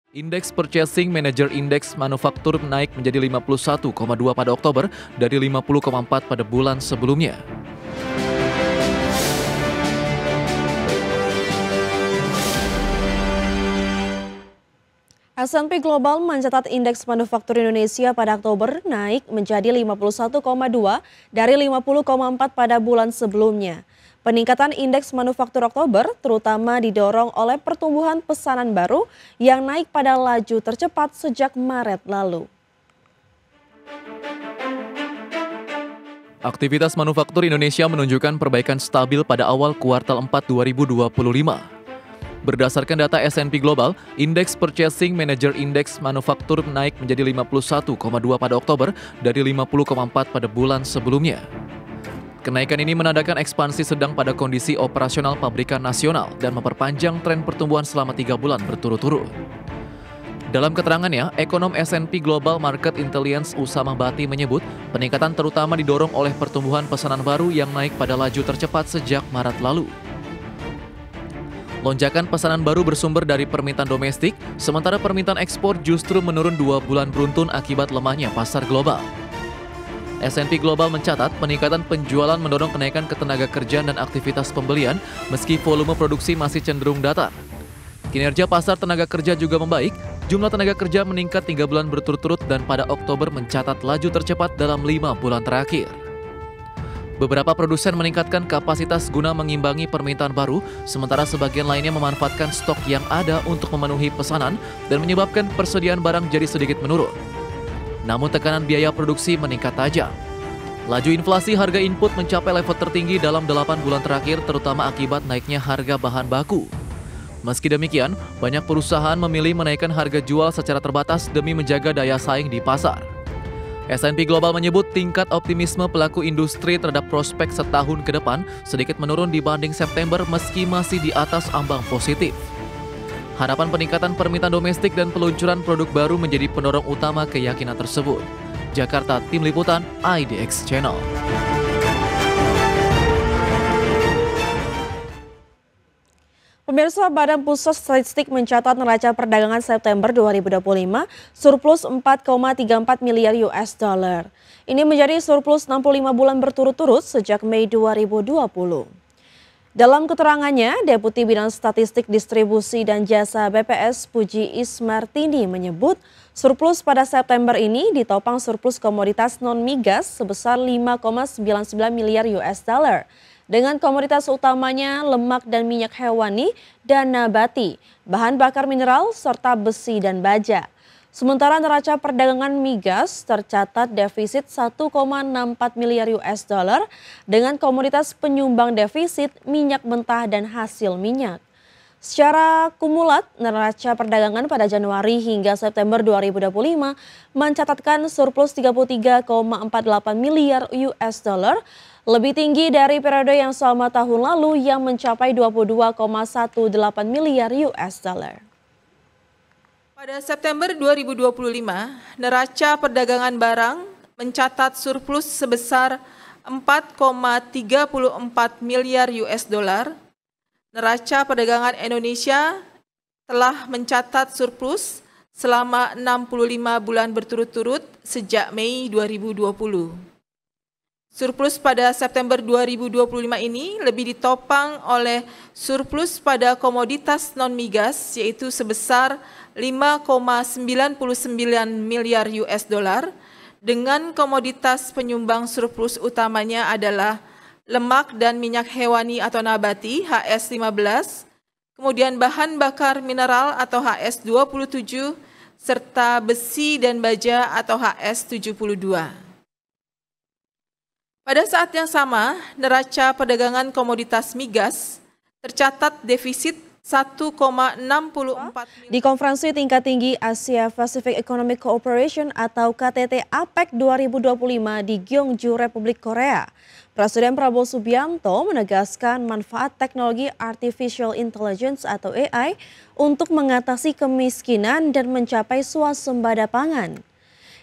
Indeks Purchasing Manager Index Manufaktur naik menjadi 51,2 pada Oktober dari 50,4 pada bulan sebelumnya. S&P Global mencatat indeks manufaktur Indonesia pada Oktober naik menjadi 51,2 dari 50,4 pada bulan sebelumnya. Peningkatan indeks manufaktur Oktober terutama didorong oleh pertumbuhan pesanan baru yang naik pada laju tercepat sejak Maret lalu. Aktivitas manufaktur Indonesia menunjukkan perbaikan stabil pada awal kuartal 4 2025. Berdasarkan data S&P Global, Indeks Purchasing Manager Index Manufaktur naik menjadi 51,2 pada Oktober dari 50,4 pada bulan sebelumnya. Kenaikan ini menandakan ekspansi sedang pada kondisi operasional pabrikan nasional dan memperpanjang tren pertumbuhan selama 3 bulan berturut-turut. Dalam keterangannya, ekonom S&P Global Market Intelligence Usama Bati menyebut peningkatan terutama didorong oleh pertumbuhan pesanan baru yang naik pada laju tercepat sejak Maret lalu. Lonjakan pesanan baru bersumber dari permintaan domestik, sementara permintaan ekspor justru menurun 2 bulan beruntun akibat lemahnya pasar global. S&P Global mencatat peningkatan penjualan mendorong kenaikan ketenaga kerjaan dan aktivitas pembelian meski volume produksi masih cenderung datar. Kinerja pasar tenaga kerja juga membaik, jumlah tenaga kerja meningkat 3 bulan berturut-turut dan pada Oktober mencatat laju tercepat dalam 5 bulan terakhir. Beberapa produsen meningkatkan kapasitas guna mengimbangi permintaan baru, sementara sebagian lainnya memanfaatkan stok yang ada untuk memenuhi pesanan dan menyebabkan persediaan barang jadi sedikit menurun. Namun tekanan biaya produksi meningkat tajam. Laju inflasi harga input mencapai level tertinggi dalam 8 bulan terakhir terutama akibat naiknya harga bahan baku. Meski demikian, banyak perusahaan memilih menaikkan harga jual secara terbatas demi menjaga daya saing di pasar. S&P Global menyebut tingkat optimisme pelaku industri terhadap prospek setahun ke depan sedikit menurun dibanding September meski masih di atas ambang positif. Harapan peningkatan permintaan domestik dan peluncuran produk baru menjadi pendorong utama keyakinan tersebut. Jakarta, Tim Liputan, IDX Channel. Pemirsa, Badan Pusat Statistik mencatat neraca perdagangan September 2025 surplus 4,34 miliar US dollar. Ini menjadi surplus 65 bulan berturut-turut sejak Mei 2020. Dalam keterangannya, Deputi Bidang Statistik Distribusi dan Jasa BPS Puji Ismartini menyebut surplus pada September ini ditopang surplus komoditas non-migas sebesar 5,99 miliar US dollar. Dengan komoditas utamanya lemak dan minyak hewani dan nabati, bahan bakar mineral, serta besi dan baja. Sementara neraca perdagangan migas tercatat defisit 1,64 miliar US dollar dengan komoditas penyumbang defisit minyak mentah dan hasil minyak. Secara kumulat, neraca perdagangan pada Januari hingga September 2025 mencatatkan surplus 33,48 miliar US dollar, lebih tinggi dari periode yang sama tahun lalu yang mencapai 22,18 miliar US dollar. Pada September 2025, neraca perdagangan barang mencatat surplus sebesar 4,34 miliar US dollar. Neraca perdagangan Indonesia telah mencatat surplus selama 65 bulan berturut-turut sejak Mei 2020. Surplus pada September 2025 ini lebih ditopang oleh surplus pada komoditas non-migas yaitu sebesar 5,99 miliar US dollar dengan komoditas penyumbang surplus utamanya adalah lemak dan minyak hewani atau nabati HS15, kemudian bahan bakar mineral atau HS27 serta besi dan baja atau HS72. Pada saat yang sama, neraca perdagangan komoditas migas tercatat defisit 1,64 Di konferensi tingkat tinggi Asia Pacific Economic Cooperation atau KTT APEC 2025 di Gyeongju, Republik Korea, Presiden Prabowo Subianto menegaskan manfaat teknologi Artificial Intelligence atau AI untuk mengatasi kemiskinan dan mencapai swasembada pangan.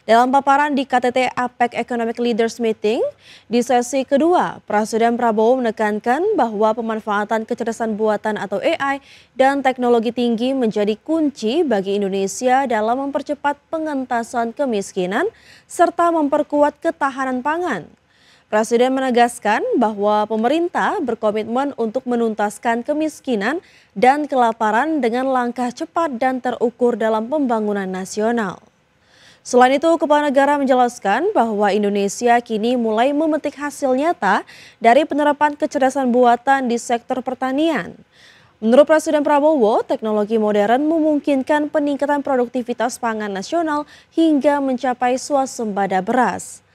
Dalam paparan di KTT APEC Economic Leaders Meeting, di sesi kedua, Presiden Prabowo menekankan bahwa pemanfaatan kecerdasan buatan atau AI dan teknologi tinggi menjadi kunci bagi Indonesia dalam mempercepat pengentasan kemiskinan serta memperkuat ketahanan pangan. Presiden menegaskan bahwa pemerintah berkomitmen untuk menuntaskan kemiskinan dan kelaparan dengan langkah cepat dan terukur dalam pembangunan nasional. Selain itu, Kepala Negara menjelaskan bahwa Indonesia kini mulai memetik hasil nyata dari penerapan kecerdasan buatan di sektor pertanian. Menurut Presiden Prabowo, teknologi modern memungkinkan peningkatan produktivitas pangan nasional hingga mencapai swasembada beras.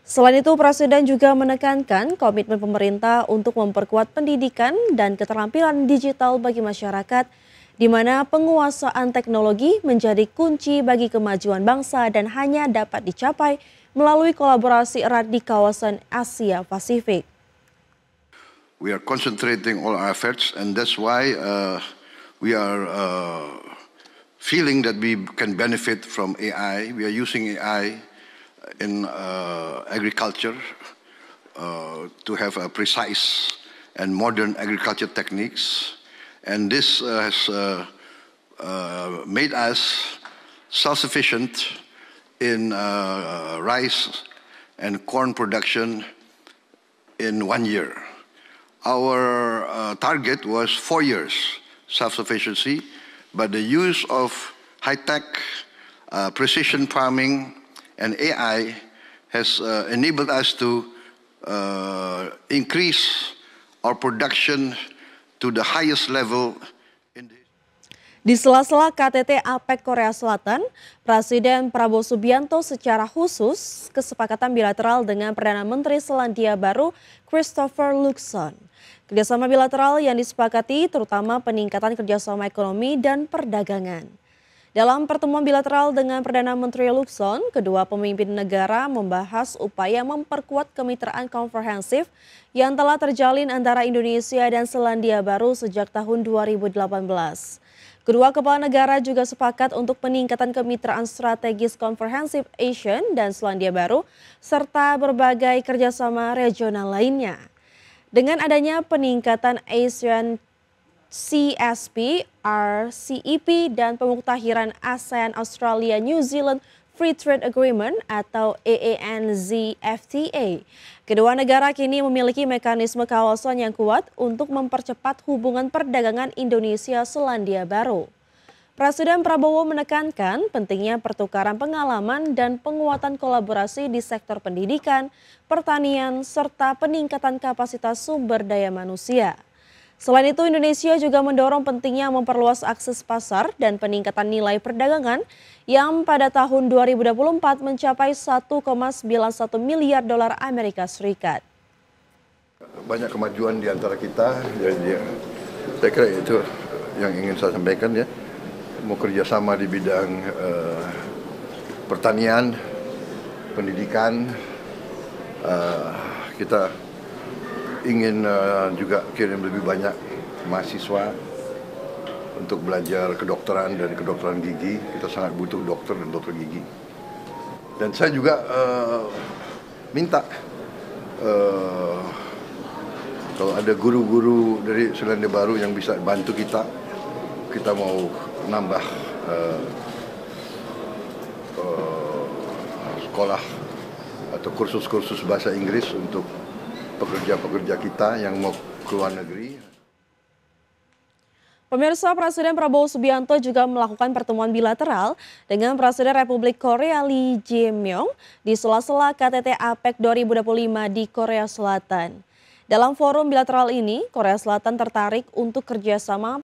Selain itu, Presiden juga menekankan komitmen pemerintah untuk memperkuat pendidikan dan keterampilan digital bagi masyarakat, di mana penguasaan teknologi menjadi kunci bagi kemajuan bangsa dan hanya dapat dicapai melalui kolaborasi erat di kawasan Asia Pasifik. We are concentrating all our efforts, and that's why we are feeling that we can benefit from AI. We are using AI in agriculture to have a precise and modern agriculture techniques. And this has made us self-sufficient in rice and corn production in 1 year. Our target was 4 years self-sufficiency, but the use of high-tech precision farming and AI has enabled us to increase our production to the highest level in the... Di sela-sela KTT APEC Korea Selatan, Presiden Prabowo Subianto secara khusus kesepakatan bilateral dengan Perdana Menteri Selandia Baru Christopher Luxon. Kerjasama bilateral yang disepakati terutama peningkatan kerjasama ekonomi dan perdagangan. Dalam pertemuan bilateral dengan Perdana Menteri Luxon, kedua pemimpin negara membahas upaya memperkuat kemitraan komprehensif yang telah terjalin antara Indonesia dan Selandia Baru sejak tahun 2018. Kedua kepala negara juga sepakat untuk peningkatan kemitraan strategis komprehensif ASEAN dan Selandia Baru, serta berbagai kerjasama regional lainnya. Dengan adanya peningkatan ASEAN CSP, RCEP, dan pemuktahiran ASEAN Australia New Zealand Free Trade Agreement atau AANZFTA. Kedua negara kini memiliki mekanisme kawasan yang kuat untuk mempercepat hubungan perdagangan Indonesia-Selandia Baru. Presiden Prabowo menekankan pentingnya pertukaran pengalaman dan penguatan kolaborasi di sektor pendidikan, pertanian, serta peningkatan kapasitas sumber daya manusia. Selain itu, Indonesia juga mendorong pentingnya memperluas akses pasar dan peningkatan nilai perdagangan yang pada tahun 2024 mencapai 1,91 miliar dolar Amerika Serikat. Banyak kemajuan di antara kita, jadi saya kira itu yang ingin saya sampaikan ya. Mau kerjasama di bidang pertanian, pendidikan, kita ingin juga kirim lebih banyak mahasiswa untuk belajar kedokteran dan kedokteran gigi. Kita sangat butuh dokter dan dokter gigi. Dan saya juga minta kalau ada guru-guru dari Selandia Baru yang bisa bantu kita mau nambah sekolah atau kursus-kursus bahasa Inggris untuk pekerja-pekerja kita yang mau ke luar negeri. Pemirsa, Presiden Prabowo Subianto juga melakukan pertemuan bilateral dengan Presiden Republik Korea Lee Jae-myung di sela-sela KTT APEC 2025 di Korea Selatan. Dalam forum bilateral ini, Korea Selatan tertarik untuk kerjasama